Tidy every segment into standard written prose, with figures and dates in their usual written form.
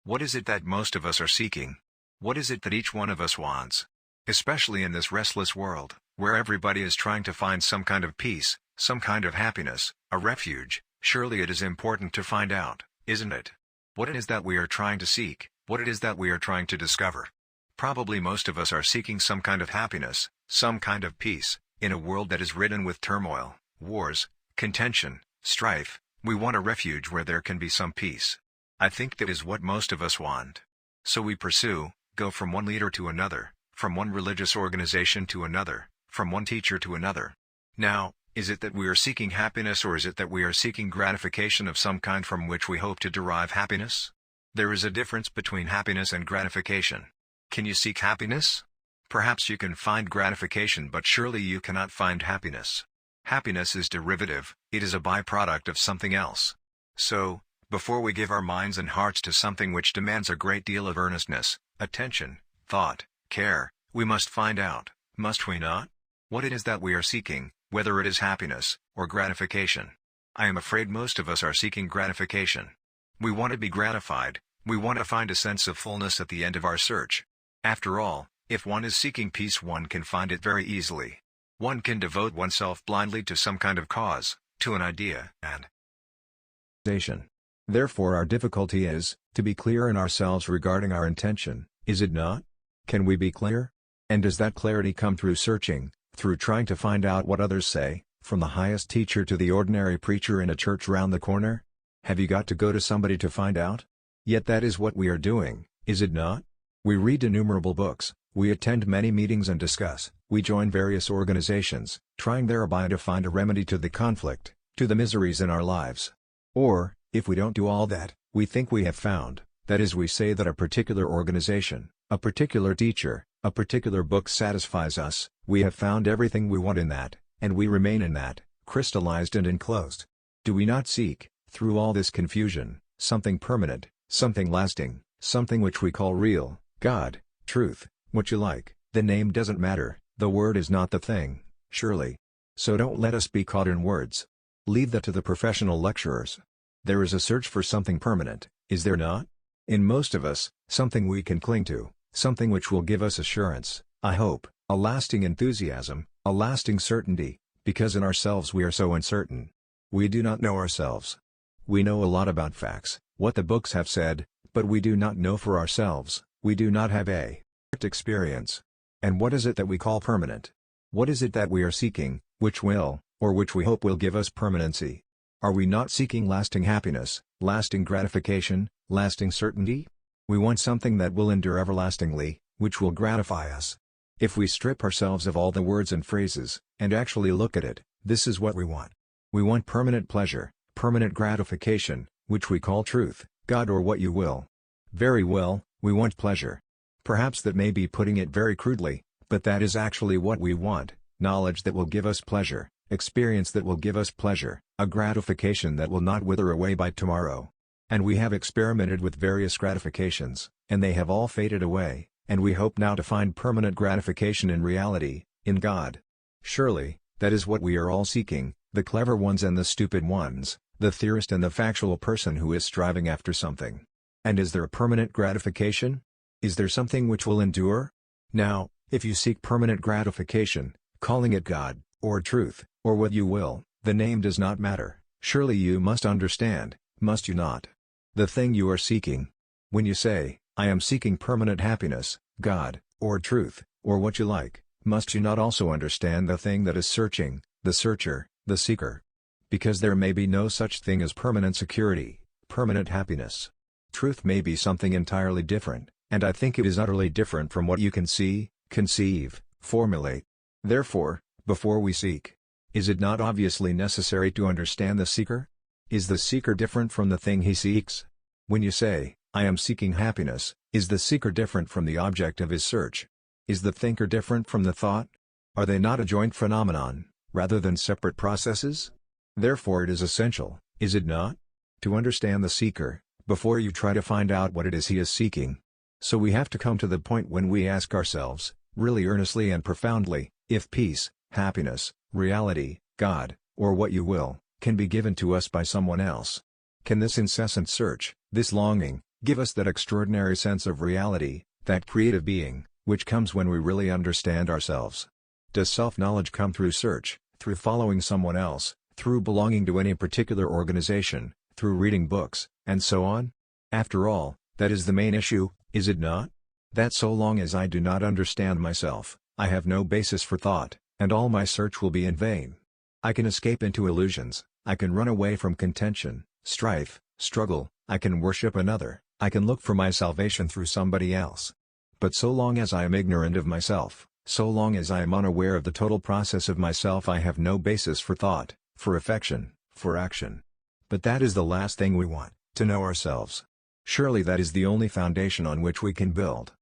What is it that most of us are seeking? What is it that each one of us wants? Especially in this restless world, where everybody is trying to find some kind of peace, some kind of happiness, a refuge, surely it is important to find out, isn't it? What it is that we are trying to seek, what it is that we are trying to discover. Probably most of us are seeking some kind of happiness, some kind of peace, in a world that is ridden with turmoil, wars, contention, strife. We want a refuge where there can be some peace. I think that is what most of us want. So we pursue, go from one leader to another, from one religious organization to another, from one teacher to another. Now, is it that we are seeking happiness, or is it that we are seeking gratification of some kind from which we hope to derive happiness? There is a difference between happiness and gratification. Can you seek happiness? Perhaps you can find gratification, but surely you cannot find happiness. Happiness is derivative, it is a byproduct of something else. So, before we give our minds and hearts to something which demands a great deal of earnestness, attention, thought, care, we must find out, must we not? What it is that we are seeking, whether it is happiness, or gratification. I am afraid most of us are seeking gratification. We want to be gratified, we want to find a sense of fullness at the end of our search. After all, if one is seeking peace, one can find it very easily. One can devote oneself blindly to some kind of cause, to an idea, and therefore our difficulty is, to be clear in ourselves regarding our intention, is it not? Can we be clear? And does that clarity come through searching, through trying to find out what others say, from the highest teacher to the ordinary preacher in a church round the corner? Have you got to go to somebody to find out? Yet that is what we are doing, is it not? We read innumerable books, we attend many meetings and discuss, we join various organizations, trying thereby to find a remedy to the conflict, to the miseries in our lives. Or, if we don't do all that, we think we have found, that is, we say that a particular organization, a particular teacher, a particular book satisfies us, we have found everything we want in that, and we remain in that, crystallized and enclosed. Do we not seek, through all this confusion, something permanent, something lasting, something which we call real, God, truth, what you like? The name doesn't matter, the word is not the thing, surely. So don't let us be caught in words. Leave that to the professional lecturers. There is a search for something permanent, is there not? In most of us, something we can cling to, something which will give us assurance, a hope, a lasting enthusiasm, a lasting certainty, because in ourselves we are so uncertain. We do not know ourselves. We know a lot about facts, what the books have said, but we do not know for ourselves, we do not have a experience. And what is it that we call permanent? What is it that we are seeking, which will, or which we hope will give us permanency? Are we not seeking lasting happiness, lasting gratification, lasting certainty? We want something that will endure everlastingly, which will gratify us. If we strip ourselves of all the words and phrases, and actually look at it, this is what we want. We want permanent pleasure, permanent gratification, which we call truth, God, or what you will. Very well, we want pleasure. Perhaps that may be putting it very crudely, but that is actually what we want, knowledge that will give us pleasure, experience that will give us pleasure, a gratification that will not wither away by tomorrow. And we have experimented with various gratifications, and they have all faded away, and we hope now to find permanent gratification in reality, in God. Surely, that is what we are all seeking, the clever ones and the stupid ones, the theorist and the factual person who is striving after something. And is there a permanent gratification? Is there something which will endure? Now, if you seek permanent gratification, calling it God, or truth, or what you will, the name does not matter, surely you must understand, must you not? The thing you are seeking. When you say, I am seeking permanent happiness, God, or truth, or what you like, must you not also understand the thing that is searching, the searcher, the seeker? Because there may be no such thing as permanent security, permanent happiness. Truth may be something entirely different, and I think it is utterly different from what you can see, conceive, formulate. Therefore, before we seek, is it not obviously necessary to understand the seeker? Is the seeker different from the thing he seeks? When you say, I am seeking happiness, is the seeker different from the object of his search? Is the thinker different from the thought? Are they not a joint phenomenon, rather than separate processes? Therefore it is essential, is it not? To understand the seeker, before you try to find out what it is he is seeking. So we have to come to the point when we ask ourselves, really earnestly and profoundly, if peace, happiness, reality, God, or what you will, can be given to us by someone else. Can this incessant search, this longing, Give us that extraordinary sense of reality, that creative being, which comes when we really understand ourselves. Does self-knowledge come through search, through following someone else, through belonging to any particular organization, through reading books, and so on? After all, that is the main issue, is it not? That so long as I do not understand myself, I have no basis for thought, and all my search will be in vain. I can escape into illusions, I can run away from contention, strife, struggle, I can worship another, I can look for my salvation through somebody else. But so long as I am ignorant of myself, so long as I am unaware of the total process of myself, I have no basis for thought, for affection, for action. But that is the last thing we want, to know ourselves. Surely that is the only foundation on which we can build.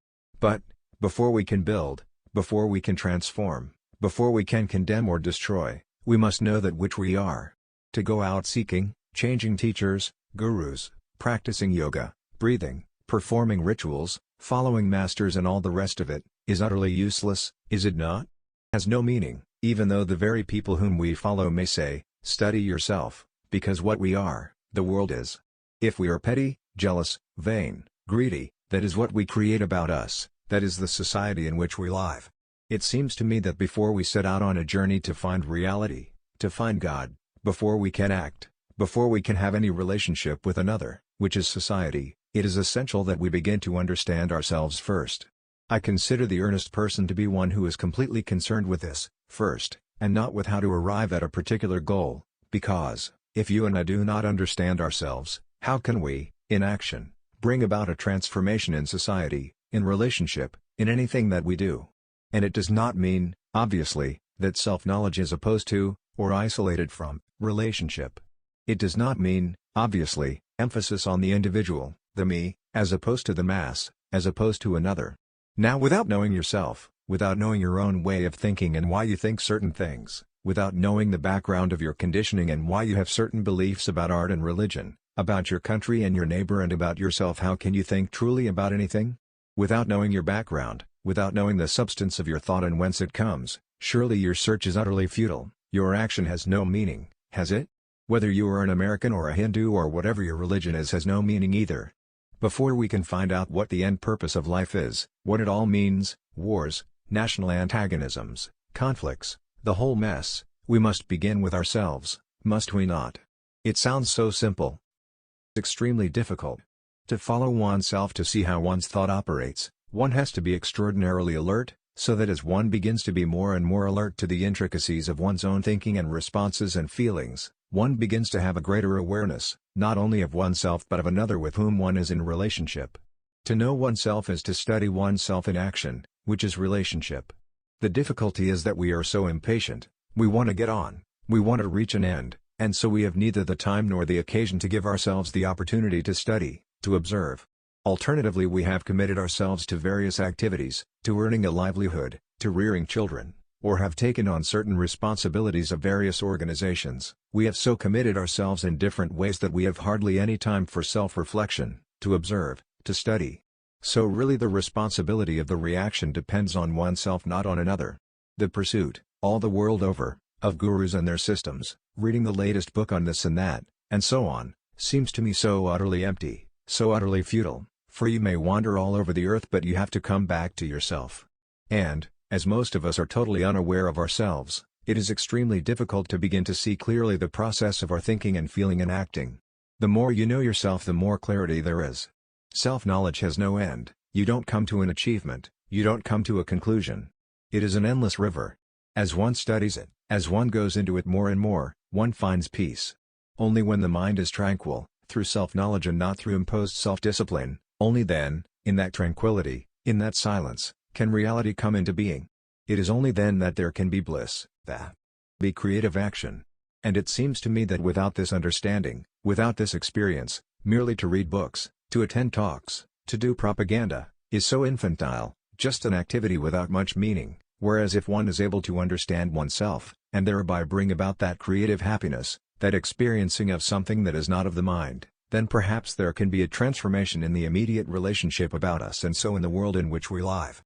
But, before we can build, before we can transform, before we can condemn or destroy, we must know that which we are. To go out seeking, changing teachers, gurus, practicing yoga, breathing, performing rituals, following masters and all the rest of it, is utterly useless, is it not? Has no meaning, even though the very people whom we follow may say, study yourself, because what we are, the world is. If we are petty, jealous, vain, greedy, that is what we create about us, that is the society in which we live. It seems to me that before we set out on a journey to find reality, to find God, before we can act, before we can have any relationship with another, which is society, it is essential that we begin to understand ourselves first. I consider the earnest person to be one who is completely concerned with this, first, and not with how to arrive at a particular goal, because, if you and I do not understand ourselves, how can we, in action, bring about a transformation in society, in relationship, in anything that we do? And it does not mean, obviously, that self-knowledge is opposed to, or isolated from, relationship. It does not mean, obviously, emphasis on the individual, the me, as opposed to the mass, as opposed to another. Now, without knowing yourself, without knowing your own way of thinking and why you think certain things, without knowing the background of your conditioning and why you have certain beliefs about art and religion, about your country and your neighbor and about yourself, how can you think truly about anything? Without knowing your background, without knowing the substance of your thought and whence it comes, surely your search is utterly futile, your action has no meaning, has it? Whether you are an American or a Hindu or whatever your religion is has no meaning either. Before we can find out what the end purpose of life is, what it all means, wars, national antagonisms, conflicts, the whole mess, we must begin with ourselves, must we not? It sounds so simple. It's extremely difficult. To follow oneself, to see how one's thought operates, one has to be extraordinarily alert, so that as one begins to be more and more alert to the intricacies of one's own thinking and responses and feelings, one begins to have a greater awareness, not only of oneself but of another with whom one is in relationship. To know oneself is to study oneself in action, which is relationship. The difficulty is that we are so impatient, we want to get on, we want to reach an end, and so we have neither the time nor the occasion to give ourselves the opportunity to study, to observe. Alternatively, we have committed ourselves to various activities, to earning a livelihood, to rearing children, or have taken on certain responsibilities of various organizations. We have so committed ourselves in different ways that we have hardly any time for self-reflection, to observe, to study. So really the responsibility of the reaction depends on oneself, not on another. The pursuit, all the world over, of gurus and their systems, reading the latest book on this and that, and so on, seems to me so utterly empty, so utterly futile, for you may wander all over the earth but you have to come back to yourself. And, as most of us are totally unaware of ourselves, it is extremely difficult to begin to see clearly the process of our thinking and feeling and acting. The more you know yourself, the more clarity there is. Self-knowledge has no end, you don't come to an achievement, you don't come to a conclusion. It is an endless river. As one studies it, as one goes into it more and more, one finds peace. Only when the mind is tranquil, through self-knowledge and not through imposed self-discipline, only then, in that tranquility, in that silence, can reality come into being. It is only then that there can be bliss, that be creative action. And it seems to me that without this understanding, without this experience, merely to read books, to attend talks, to do propaganda, is so infantile, just an activity without much meaning, whereas if one is able to understand oneself, and thereby bring about that creative happiness, that experiencing of something that is not of the mind, then perhaps there can be a transformation in the immediate relationship about us and so in the world in which we live.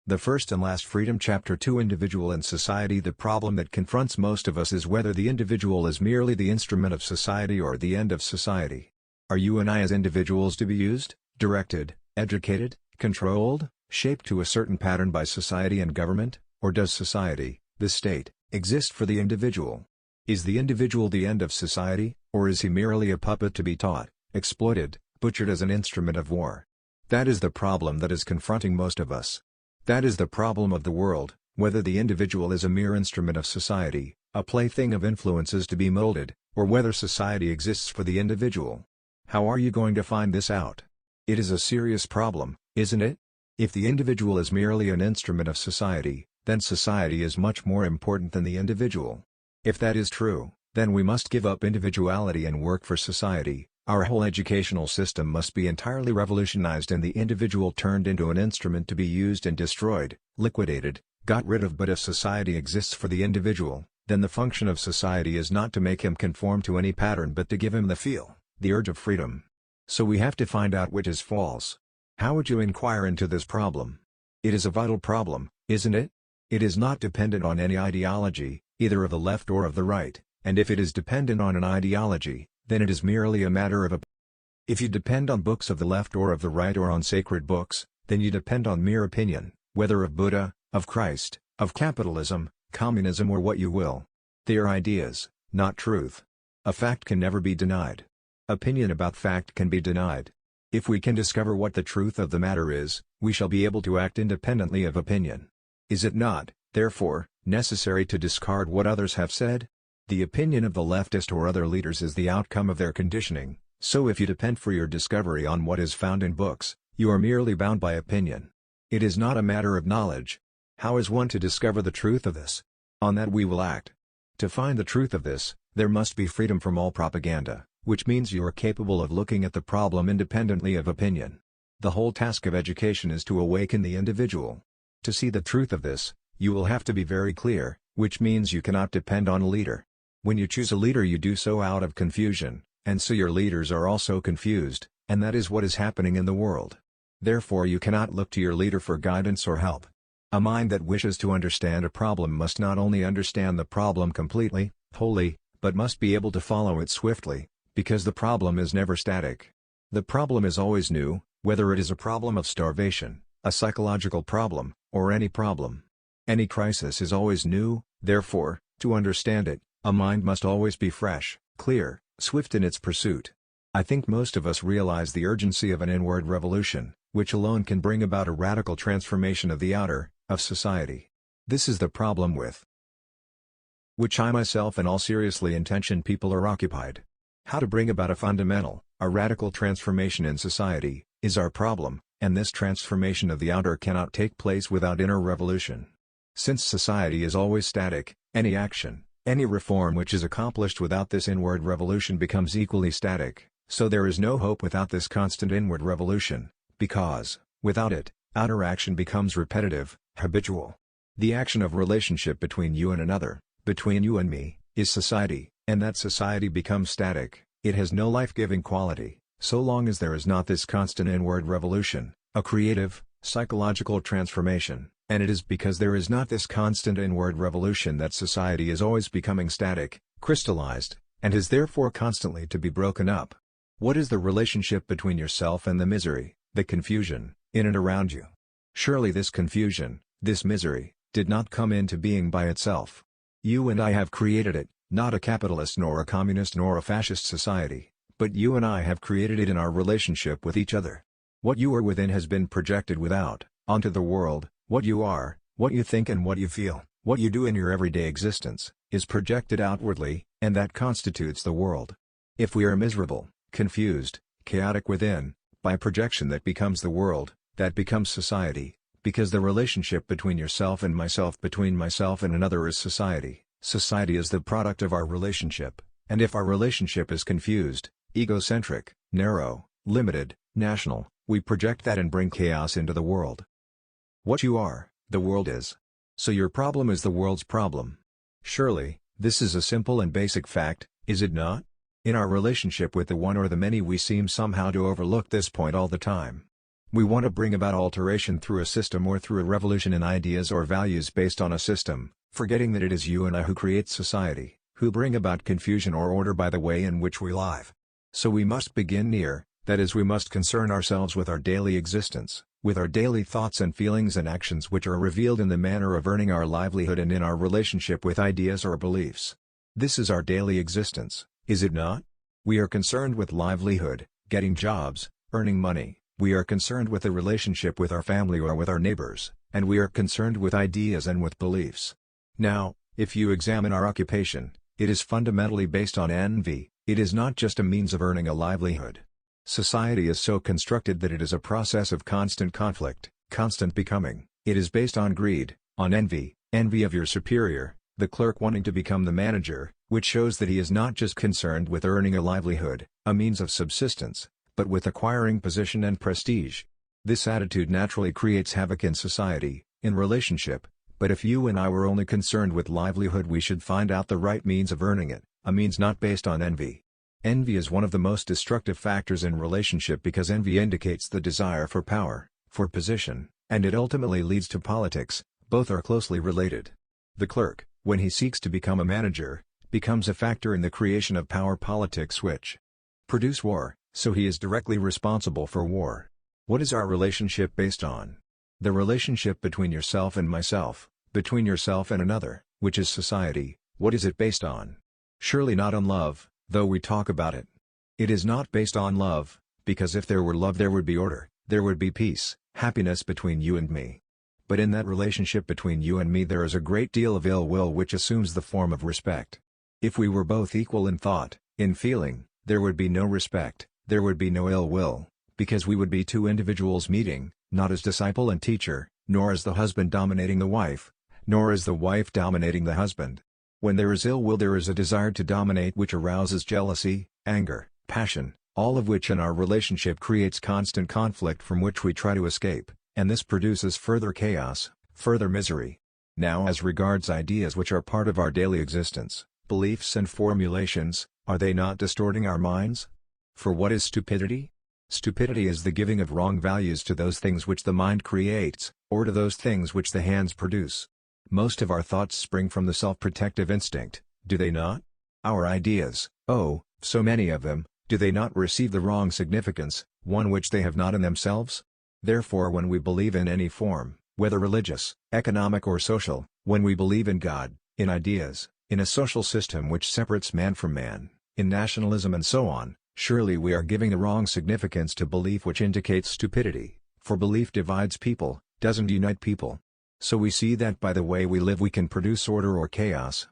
The First and Last Freedom, Chapter 2, Individual and Society. The problem that confronts most of us is whether the individual is merely the instrument of society or the end of society. Are you and I as individuals to be used, directed, educated, controlled, shaped to a certain pattern by society and government, or does society, the state, exist for the individual? Is the individual the end of society, or is he merely a puppet to be taught, exploited, butchered as an instrument of war? That is the problem that is confronting most of us. That is the problem of the world, whether the individual is a mere instrument of society, a plaything of influences to be molded, or whether society exists for the individual. How are you going to find this out? It is a serious problem, isn't it? If the individual is merely an instrument of society, then society is much more important than the individual. If that is true, then we must give up individuality and work for society. Our whole educational system must be entirely revolutionized and the individual turned into an instrument to be used and destroyed, liquidated, got rid of. But if society exists for the individual, then the function of society is not to make him conform to any pattern but to give him the feel, the urge of freedom. So we have to find out which is false. How would you inquire into this problem? It is a vital problem, isn't it? It is not dependent on any ideology, either of the left or of the right, and if it is dependent on an ideology, then it is merely a matter of If you depend on books of the left or of the right or on sacred books, then you depend on mere opinion, whether of Buddha, of Christ, of capitalism, communism or what you will. They are ideas, not truth. A fact can never be denied. Opinion about fact can be denied. If we can discover what the truth of the matter is, we shall be able to act independently of opinion. Is it not, therefore, necessary to discard what others have said? The opinion of the leftist or other leaders is the outcome of their conditioning, so if you depend for your discovery on what is found in books, you are merely bound by opinion. It is not a matter of knowledge. How is one to discover the truth of this? On that we will act. To find the truth of this, there must be freedom from all propaganda, which means you are capable of looking at the problem independently of opinion. The whole task of education is to awaken the individual. To see the truth of this, you will have to be very clear, which means you cannot depend on a leader. When you choose a leader you do so out of confusion, and so your leaders are also confused, and that is what is happening in the world. Therefore you cannot look to your leader for guidance or help. A mind that wishes to understand a problem must not only understand the problem completely, wholly, but must be able to follow it swiftly, because the problem is never static. The problem is always new, whether it is a problem of starvation, a psychological problem, or any problem. Any crisis is always new, therefore, to understand it, a mind must always be fresh, clear, swift in its pursuit. I think most of us realize the urgency of an inward revolution, which alone can bring about a radical transformation of the outer, of society. This is the problem with which I myself and all seriously intentioned people are occupied. How to bring about a fundamental, a radical transformation in society, is our problem, and this transformation of the outer cannot take place without inner revolution. Since society is always static, any action, any reform which is accomplished without this inward revolution becomes equally static, so there is no hope without this constant inward revolution, because, without it, outer action becomes repetitive, habitual. The action of relationship between you and another, between you and me, is society, and that society becomes static. It has no life-giving quality, so long as there is not this constant inward revolution, a creative, psychological transformation, and it is because there is not this constant inward revolution that society is always becoming static, crystallized, and is therefore constantly to be broken up. What is the relationship between yourself and the misery, the confusion, in and around you? Surely this confusion, this misery, did not come into being by itself. You and I have created it, not a capitalist nor a communist nor a fascist society, but you and I have created it in our relationship with each other. What you are within has been projected without, onto the world. What you are, what you think and what you feel, what you do in your everyday existence, is projected outwardly, and that constitutes the world. If we are miserable, confused, chaotic within, by projection that becomes the world, that becomes society, because the relationship between yourself and myself, between myself and another is society. Society is the product of our relationship, and if our relationship is confused, egocentric, narrow, limited, national, we project that and bring chaos into the world. What you are, the world is. So your problem is the world's problem. Surely, this is a simple and basic fact, is it not? In our relationship with the one or the many we seem somehow to overlook this point all the time. We want to bring about alteration through a system or through a revolution in ideas or values based on a system, forgetting that it is you and I who create society, who bring about confusion or order by the way in which we live. So we must begin near, that is we must concern ourselves with our daily existence, with our daily thoughts and feelings and actions which are revealed in the manner of earning our livelihood and in our relationship with ideas or beliefs. This is our daily existence, is it not? We are concerned with livelihood, getting jobs, earning money, we are concerned with the relationship with our family or with our neighbors, and we are concerned with ideas and with beliefs. Now, if you examine our occupation, it is fundamentally based on envy, it is not just a means of earning a livelihood. Society is so constructed that it is a process of constant conflict, constant becoming. It is based on greed, on envy of your superior, the clerk wanting to become the manager, which shows that he is not just concerned with earning a livelihood, a means of subsistence, but with acquiring position and prestige. This attitude naturally creates havoc in society, in relationship, but if you and I were only concerned with livelihood we should find out the right means of earning it, a means not based on envy. Envy is one of the most destructive factors in relationship because envy indicates the desire for power, for position, and it ultimately leads to politics. Both are closely related. The clerk, when he seeks to become a manager, becomes a factor in the creation of power politics which produce war, so he is directly responsible for war. What is our relationship based on? The relationship between yourself and myself, between yourself and another, which is society, what is it based on? Surely not on love, though we talk about it. It is not based on love, because if there were love there would be order, there would be peace, happiness between you and me. But in that relationship between you and me there is a great deal of ill will which assumes the form of respect. If we were both equal in thought, in feeling, there would be no respect, there would be no ill will, because we would be two individuals meeting, not as disciple and teacher, nor as the husband dominating the wife, nor as the wife dominating the husband. When there is ill will there is a desire to dominate which arouses jealousy, anger, passion, all of which in our relationship creates constant conflict from which we try to escape, and this produces further chaos, further misery. Now as regards ideas which are part of our daily existence, beliefs and formulations, are they not distorting our minds? For what is stupidity? Stupidity is the giving of wrong values to those things which the mind creates, or to those things which the hands produce. Most of our thoughts spring from the self-protective instinct, do they not? Our ideas, oh, so many of them, do they not receive the wrong significance, one which they have not in themselves? Therefore when we believe in any form, whether religious, economic or social, when we believe in God, in ideas, in a social system which separates man from man, in nationalism and so on, surely we are giving the wrong significance to belief which indicates stupidity, for belief divides people, doesn't unite people. So we see that by the way we live we can produce order or chaos,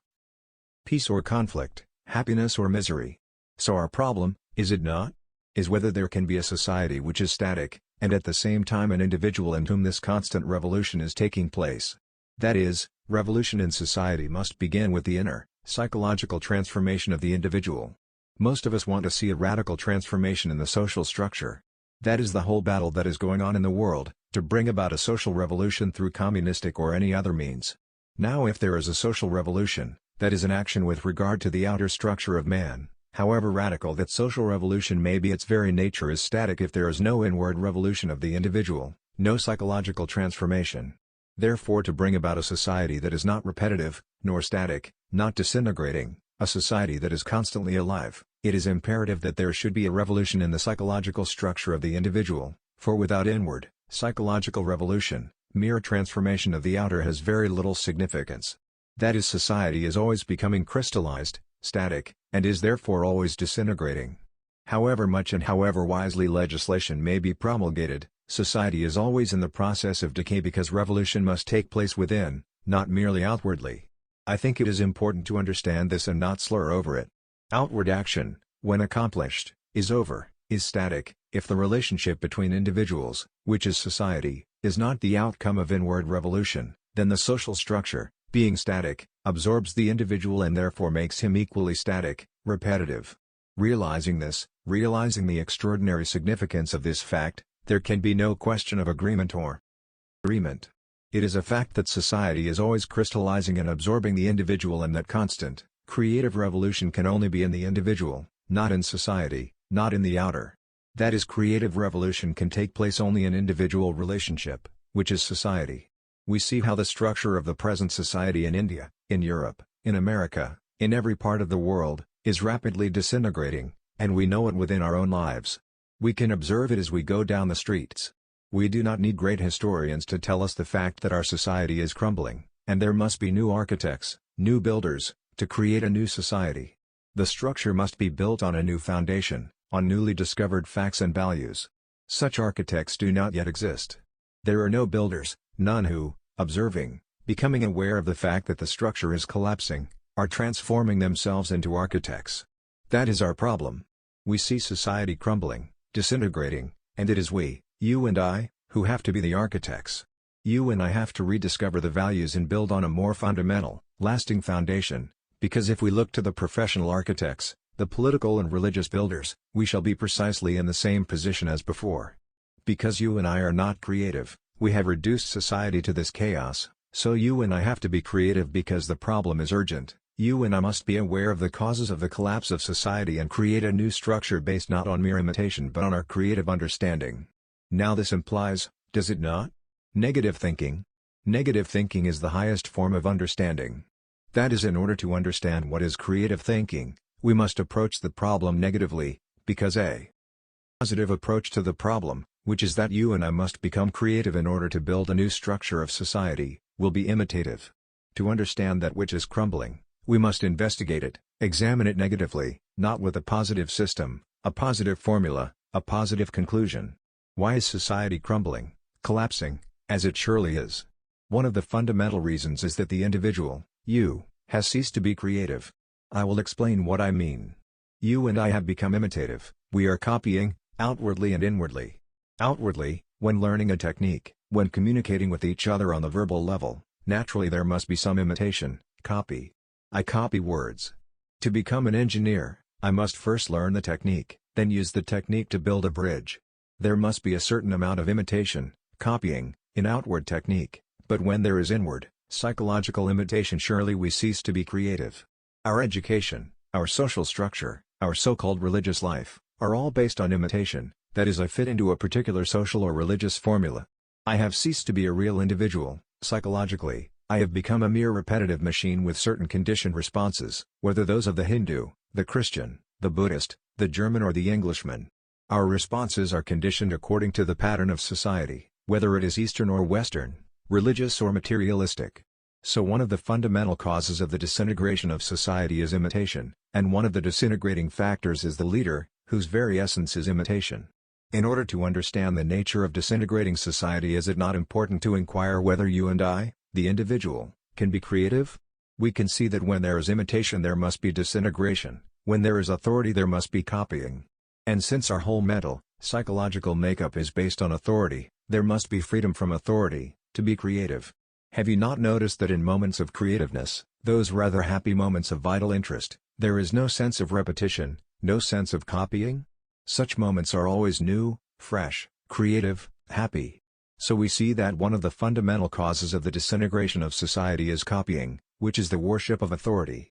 peace or conflict, happiness or misery. So our problem, is it not? Is whether there can be a society which is static, and at the same time an individual in whom this constant revolution is taking place. That is, revolution in society must begin with the inner, psychological transformation of the individual. Most of us want to see a radical transformation in the social structure. That is the whole battle that is going on in the world, to bring about a social revolution through communistic or any other means. Now if there is a social revolution, that is an action with regard to the outer structure of man, however radical that social revolution may be its very nature is static if there is no inward revolution of the individual, no psychological transformation. Therefore to bring about a society that is not repetitive, nor static, not disintegrating, a society that is constantly alive, it is imperative that there should be a revolution in the psychological structure of the individual, for without inward, psychological revolution, mere transformation of the outer has very little significance. That is, society is always becoming crystallized, static, and is therefore always disintegrating. However much and however wisely legislation may be promulgated, society is always in the process of decay because revolution must take place within, not merely outwardly. I think it is important to understand this and not slur over it. Outward action, when accomplished, is over, is static, if the relationship between individuals, which is society, is not the outcome of inward revolution, then the social structure, being static, absorbs the individual and therefore makes him equally static, repetitive. Realizing this, realizing the extraordinary significance of this fact, there can be no question of agreement or agreement. It is a fact that society is always crystallizing and absorbing the individual and that constant, creative revolution can only be in the individual, not in society, not in the outer. That is, creative revolution can take place only in individual relationship, which is society. We see how the structure of the present society in India, in Europe, in America, in every part of the world, is rapidly disintegrating, and we know it within our own lives. We can observe it as we go down the streets. We do not need great historians to tell us the fact that our society is crumbling, and there must be new architects, new builders, to create a new society. The structure must be built on a new foundation, on newly discovered facts and values. Such architects do not yet exist. There are no builders, none who, observing, becoming aware of the fact that the structure is collapsing, are transforming themselves into architects. That is our problem. We see society crumbling, disintegrating, and it is we, you and I, who have to be the architects. You and I have to rediscover the values and build on a more fundamental, lasting foundation, because if we look to the professional architects, the political and religious builders, we shall be precisely in the same position as before. Because you and I are not creative, we have reduced society to this chaos, so you and I have to be creative because the problem is urgent. You and I must be aware of the causes of the collapse of society and create a new structure based not on mere imitation but on our creative understanding. Now this implies, does it not? Negative thinking. Negative thinking is the highest form of understanding. That is, in order to understand what is creative thinking, we must approach the problem negatively, because a positive approach to the problem, which is that you and I must become creative in order to build a new structure of society, will be imitative. To understand that which is crumbling, we must investigate it, examine it negatively, not with a positive system, a positive formula, a positive conclusion. Why is society crumbling, collapsing, as it surely is? One of the fundamental reasons is that the individual, you, has ceased to be creative. I will explain what I mean. You and I have become imitative, we are copying, outwardly and inwardly. Outwardly, when learning a technique, when communicating with each other on the verbal level, naturally there must be some imitation, copy. I copy words. To become an engineer, I must first learn the technique, then use the technique to build a bridge. There must be a certain amount of imitation, copying, in outward technique, but when there is inward, psychological imitation, surely we cease to be creative. Our education, our social structure, our so-called religious life, are all based on imitation, that is, I fit into a particular social or religious formula. I have ceased to be a real individual, psychologically. I have become a mere repetitive machine with certain conditioned responses, whether those of the Hindu, the Christian, the Buddhist, the German or the Englishman. Our responses are conditioned according to the pattern of society, whether it is Eastern or Western, religious or materialistic. So one of the fundamental causes of the disintegration of society is imitation, and one of the disintegrating factors is the leader, whose very essence is imitation. In order to understand the nature of disintegrating society, is it not important to inquire whether you and I, the individual, can be creative? We can see that when there is imitation there must be disintegration, when there is authority there must be copying. And since our whole mental, psychological makeup is based on authority, there must be freedom from authority, to be creative. Have you not noticed that in moments of creativeness, those rather happy moments of vital interest, there is no sense of repetition, no sense of copying? Such moments are always new, fresh, creative, happy. So we see that one of the fundamental causes of the disintegration of society is copying, which is the worship of authority.